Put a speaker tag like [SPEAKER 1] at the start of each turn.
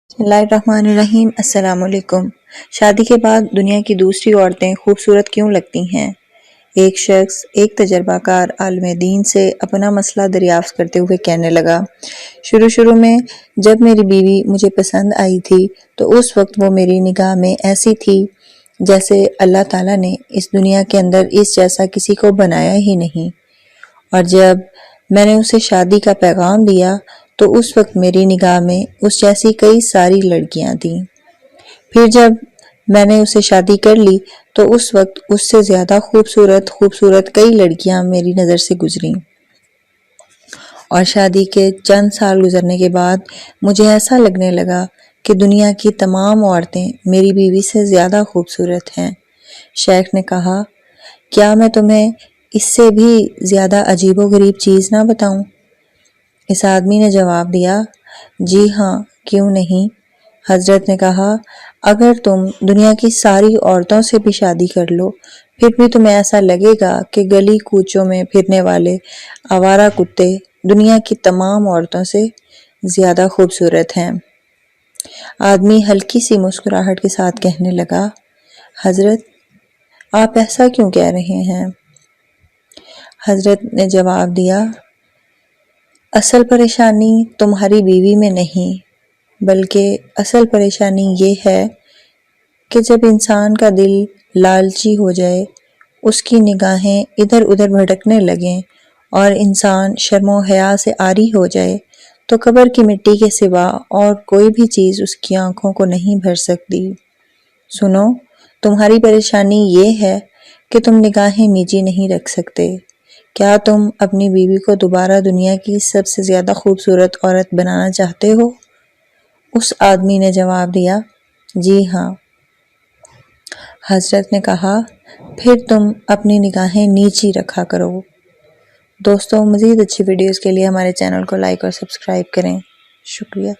[SPEAKER 1] بسم اللہ الرحمن الرحیم۔ السلام علیکم۔ شادی کے بعد دنیا کی دوسری عورتیں خوبصورت کیوں لگتی ہیں؟ ایک شخص ایک تجربہ کار عالم دین سے اپنا مسئلہ دریافت کرتے ہوئے کہنے لگا، شروع میں جب میری بیوی مجھے پسند آئی تھی تو اس وقت وہ میری نگاہ میں ایسی تھی جیسے اللہ تعالیٰ نے اس دنیا کے اندر اس جیسا کسی کو بنایا ہی نہیں، اور جب میں نے اسے شادی کا پیغام دیا تو اس وقت میری نگاہ میں اس جیسی کئی ساری لڑکیاں تھیں۔ پھر جب میں نے اسے شادی کر لی تو اس وقت اس سے زیادہ خوبصورت کئی لڑکیاں میری نظر سے گزریں، اور شادی کے چند سال گزرنے کے بعد مجھے ایسا لگنے لگا کہ دنیا کی تمام عورتیں میری بیوی سے زیادہ خوبصورت ہیں۔ شیخ نے کہا، کیا میں تمہیں اس سے بھی زیادہ عجیب و غریب چیز نہ بتاؤں؟ اس آدمی نے جواب دیا، جی ہاں، کیوں نہیں؟ حضرت نے کہا، اگر تم دنیا کی ساری عورتوں سے بھی شادی کر لو پھر بھی تمہیں ایسا لگے گا کہ گلی کوچوں میں پھرنے والے آوارہ کتے دنیا کی تمام عورتوں سے زیادہ خوبصورت ہیں۔ آدمی ہلکی سی مسکراہٹ کے ساتھ کہنے لگا، حضرت آپ ایسا کیوں کہہ رہے ہیں؟ حضرت نے جواب دیا، اصل پریشانی تمہاری بیوی میں نہیں، بلکہ اصل پریشانی یہ ہے کہ جب انسان کا دل لالچی ہو جائے، اس کی نگاہیں ادھر ادھر بھٹکنے لگیں اور انسان شرم و حیا سے عاری ہو جائے تو قبر کی مٹی کے سوا اور کوئی بھی چیز اس کی آنکھوں کو نہیں بھر سکتی۔ سنو، تمہاری پریشانی یہ ہے کہ تم نگاہیں نیچی نہیں رکھ سکتے۔ کیا تم اپنی بیوی کو دوبارہ دنیا کی سب سے زیادہ خوبصورت عورت بنانا چاہتے ہو؟ اس آدمی نے جواب دیا، جی ہاں۔ حضرت نے کہا، پھر تم اپنی نگاہیں نیچی رکھا کرو۔ دوستو، مزید اچھی ویڈیوز کے لیے ہمارے چینل کو لائک اور سبسکرائب کریں۔ شکریہ۔